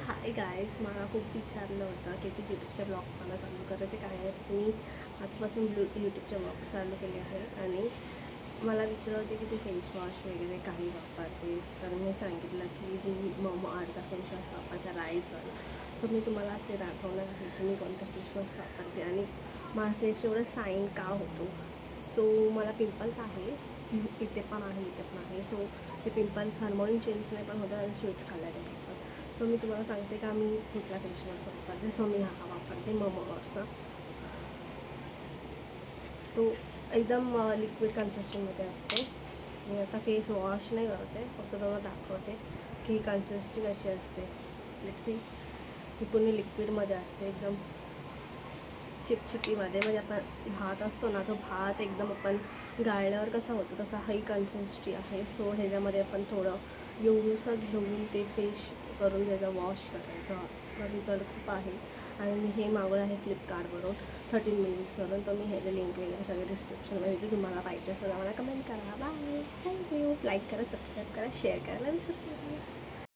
Hi guys, मला खूप विचारलं होतं की ती यूट्यूबचे ब्लॉग्स मला चालू करते काय आहे. मी आजपासून यूट्यूबचे ब्लॉग्स चालू केले आहे आणि मला विचारलं होते की तू फेसवॉश वगैरे काही वापरतेस. तर मी सांगितलं की मी ममअर्थचा फेसवॉश वापरते राईसवाला. सो मी तुम्हाला असे दाखवणार आहे की मी कोणता फेसवॉश वापरते आणि माझा फेस एवढं साईन का होतो. सो मला पिंपल्स आहे, इथे पण आहे. सो ते पिंपल्स हार्मोन चेंजने पण होतात आणि स्वीट्स खाल्ल्याने होतात. सो मी तुम्हाला सांगते का मी कुठला फेसवॉश वापरते. सो मी हा वापरते ममअर्थचा. तो एकदम लिक्विड कन्सिस्टन्सीमध्ये असते. मी आता फेस वॉश नाही करते, फक्त तुम्हाला दाखवते की ही कन्सिस्टन्सी कशी असते. Let's see. ही पूर्ण लिक्विडमध्ये असते, एकदम चिपचिपीमध्ये. म्हणजे आपण भात असतो ना, तो भात एकदम आपण गाळल्यावर कसा होतो तसा ही कन्सिस्टन्सी आहे. सो ह्याच्यामध्ये आपण थोडं एवढंसं घेऊन ते फेस करून त्याचा वॉश करायचा. रिझल्ट खूप आहे आणि मी हे मागवलं आहे फ्लिपकार्टवरून 13 मिनिट्सवरून. तर मी ह्याचे लिंक वगैरे सगळे डिस्क्रिप्शनमध्ये देते. तुम्हाला पाहिजे असेल मला कमेंट करा. Bye, thank you. लाईक करा, सबस्क्राईब करा, शेअर करायला विसरू नका.